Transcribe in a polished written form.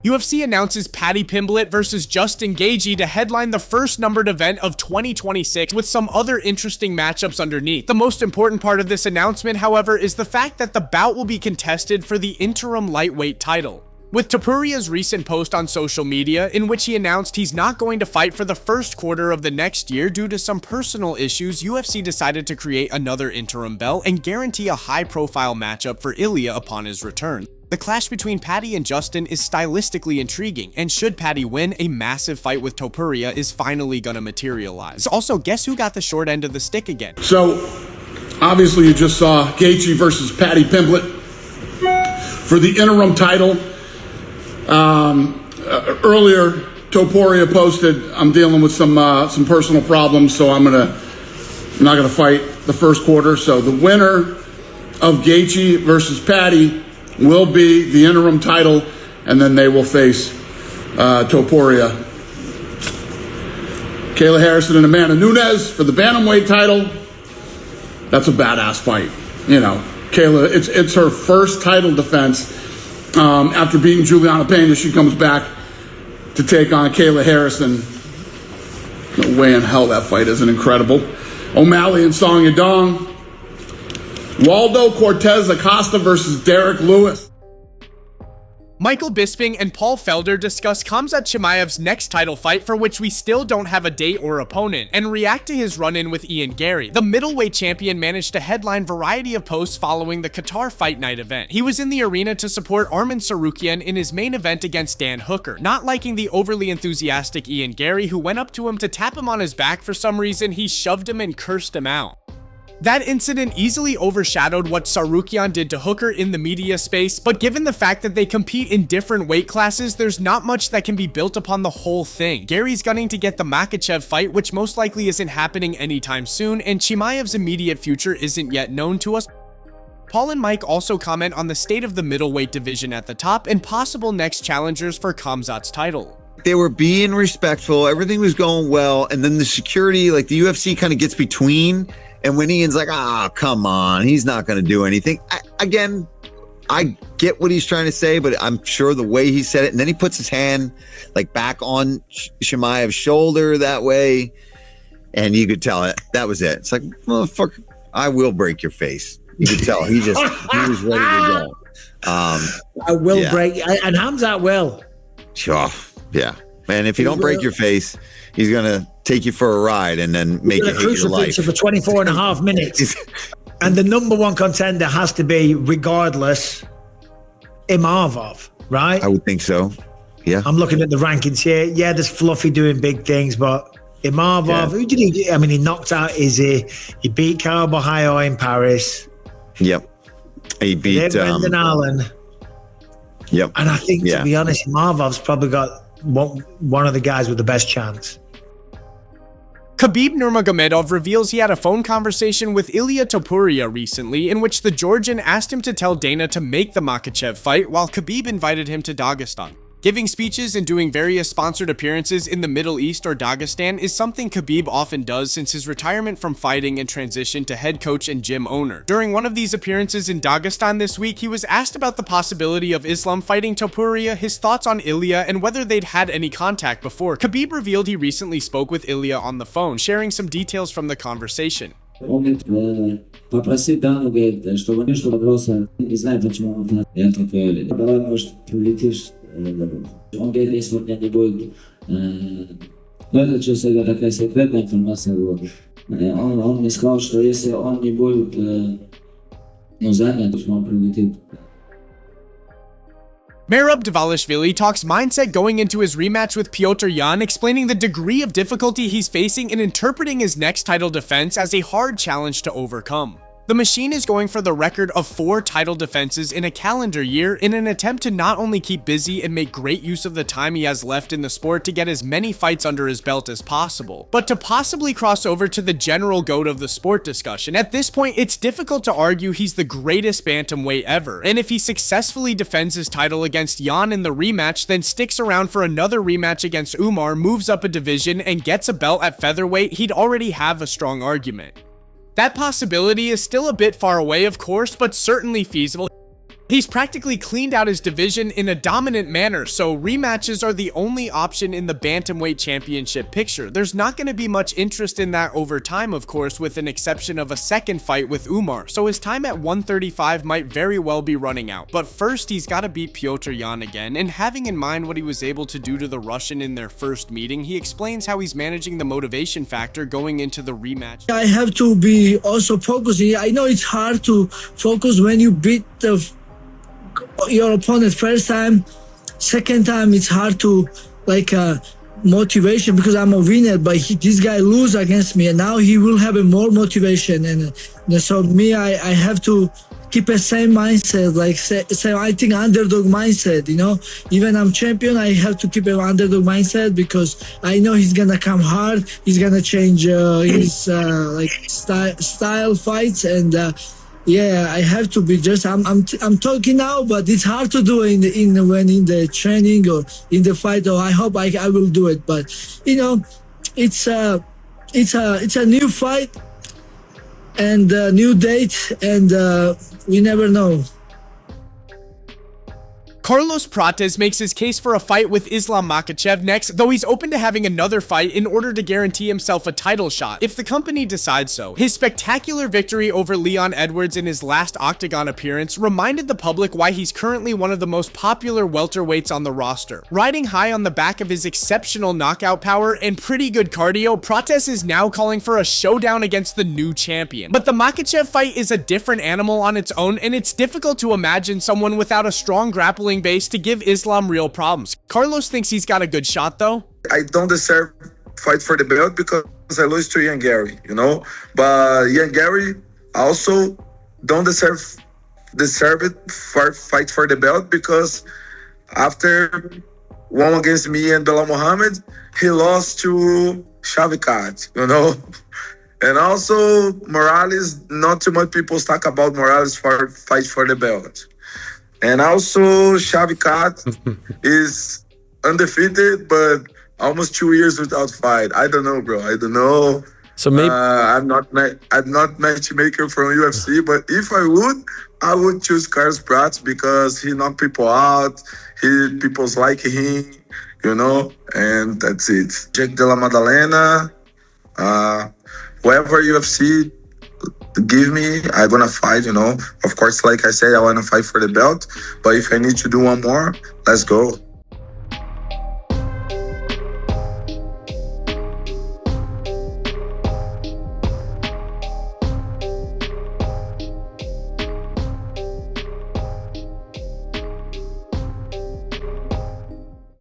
UFC announces Paddy Pimblett versus Justin Gaethje to headline the first numbered event of 2026 with some other interesting matchups underneath. The most important part of this announcement, however, is the fact that the bout will be contested for the interim lightweight title. With Topuria's recent post on social media in which he announced he's not going to fight for the first quarter of the next year due to some personal issues, UFC decided to create another interim belt and guarantee a high-profile matchup for Ilia upon his return. The clash between Paddy and Justin is stylistically intriguing, and should Paddy win, a massive fight with Topuria is finally gonna materialize. Also, guess who got the short end of the stick again? So, obviously you just saw Gaethje versus Paddy Pimblett for the interim title. Earlier, Topuria posted, I'm dealing with some personal problems, so I'm not gonna fight the first quarter. So the winner of Gaethje versus Paddy will be the interim title, and then they will face Topuria. Kayla Harrison and Amanda Nunes for the bantamweight title. That's a badass fight. You know, Kayla, it's her first title defense after beating Juliana Pena. She comes back to take on Kayla Harrison. No way in hell that fight isn't incredible. O'Malley and Song Yadong. Waldo Cortez Acosta versus Derek Lewis. Michael Bisping and Paul Felder discuss Khamzat Chimaev's next title fight, for which we still don't have a date or opponent, and react to his run-in with Ian Garry. The middleweight champion managed to headline variety of posts following the Qatar Fight Night event. He was in the arena to support Arman Tsarukyan in his main event against Dan Hooker. Not liking the overly enthusiastic Ian Garry, who went up to him to tap him on his back for some reason, he shoved him and cursed him out. That incident easily overshadowed what Tsarukyan did to Hooker in the media space, but given the fact that they compete in different weight classes, there's not much that can be built upon the whole thing. Gary's gunning to get the Makhachev fight, which most likely isn't happening anytime soon, and Chimaev's immediate future isn't yet known to us. Paul and Mike also comment on the state of the middleweight division at the top and possible next challengers for Khamzat's title. They were being respectful, everything was going well, and then the security, like the UFC kind of gets between. And when Ian's like, come on, he's not going to do anything. I get what he's trying to say, but I'm sure the way he said it, and then he puts his hand like back on Chimaev's shoulder that way, and you could tell it. That was it. It's like, motherfucker, I will break your face. You could tell he was ready to go. I will break, and Khamzat will. Sure, yeah. And if you don't break your face, he's going to take you for a ride and then make you hate your life. For 24 and a half minutes. And the number one contender has to be, regardless, Imavov, right? I would think so, yeah. I'm looking at the rankings here. Yeah, there's Fluffy doing big things, but Imavov, who did he? I mean, he knocked out Izzy. He beat Carl Bahio in Paris. Yep. He beat Brendan Allen. Yep. And I think, to be honest, Imavov's probably got one of the guys with the best chance. Khabib Nurmagomedov reveals he had a phone conversation with Ilia Topuria recently in which the Georgian asked him to tell Dana to make the Makhachev fight while Khabib invited him to Dagestan. Giving speeches and doing various sponsored appearances in the Middle East or Dagestan is something Khabib often does since his retirement from fighting and transition to head coach and gym owner. During one of these appearances in Dagestan this week, he was asked about the possibility of Islam fighting Topuria, his thoughts on Ilia, and whether they'd had any contact before. Khabib revealed he recently spoke with Ilia on the phone, sharing some details from the conversation. Попросить Дану, говорит, чтобы не что вопроса, не знаю, почему я так говорю. Давай, может, прилетишь. Он говорит, если у меня не будет, ну это честно такая секретная информация была. Он мне сказал, что если он не будет, занят, то он прилетит. Merab Dvalishvili talks mindset going into his rematch with Petr Yan, explaining the degree of difficulty he's facing in interpreting his next title defense as a hard challenge to overcome. The machine is going for the record of 4 title defenses in a calendar year in an attempt to not only keep busy and make great use of the time he has left in the sport to get as many fights under his belt as possible, but to possibly cross over to the general GOAT of the sport discussion. At this point, it's difficult to argue he's the greatest bantamweight ever, and if he successfully defends his title against Yan in the rematch, then sticks around for another rematch against Umar, moves up a division, and gets a belt at featherweight, he'd already have a strong argument. That possibility is still a bit far away, of course, but certainly feasible. He's practically cleaned out his division in a dominant manner, so rematches are the only option in the bantamweight championship picture. There's not going to be much interest in that over time, of course, with an exception of a second fight with Umar, so his time at 135 might very well be running out. But first, he's got to beat Petr Yan again, and having in mind what he was able to do to the Russian in their first meeting, he explains how he's managing the motivation factor going into the rematch. I have to be also focusing. I know it's hard to focus when you beat your opponent first time. Second time it's hard to motivation because I'm a winner, but this guy lose against me and now he will have a more motivation, and so me I have to keep a same mindset, same I think underdog mindset, even I'm champion, I have to keep an underdog mindset because I know he's gonna come hard, he's gonna change his style fights, and yeah, I have to be just. I'm talking now, but it's hard to do when in the training or in the fight. Or I hope I will do it. But it's a new fight and a new date, and we never know. Carlos Pratez makes his case for a fight with Islam Makhachev next, though he's open to having another fight in order to guarantee himself a title shot, if the company decides so. His spectacular victory over Leon Edwards in his last Octagon appearance reminded the public why he's currently one of the most popular welterweights on the roster. Riding high on the back of his exceptional knockout power and pretty good cardio, Pratez is now calling for a showdown against the new champion. But the Makhachev fight is a different animal on its own, and it's difficult to imagine someone without a strong grappling base to give Islam real problems. Carlos thinks he's got a good shot though. I don't deserve fight for the belt because I lost to Ian Garry, But Ian Garry also don't deserve it for fight for the belt because after one against me and Belal Muhammad, he lost to Shavkat, And also Morales, not too much people talk about Morales for fight for the belt. And also, Shavkat is undefeated, but almost 2 years without fight. I don't know, bro. I don't know. So maybe I'm not matchmaker from UFC, but if I would choose Carlos Pratez because he knocked people out. People's like him, and that's it. Jake de la Madalena, whoever UFC give me, I'm gonna fight, Of course, like I said, I wanna fight for the belt, but if I need to do one more, let's go.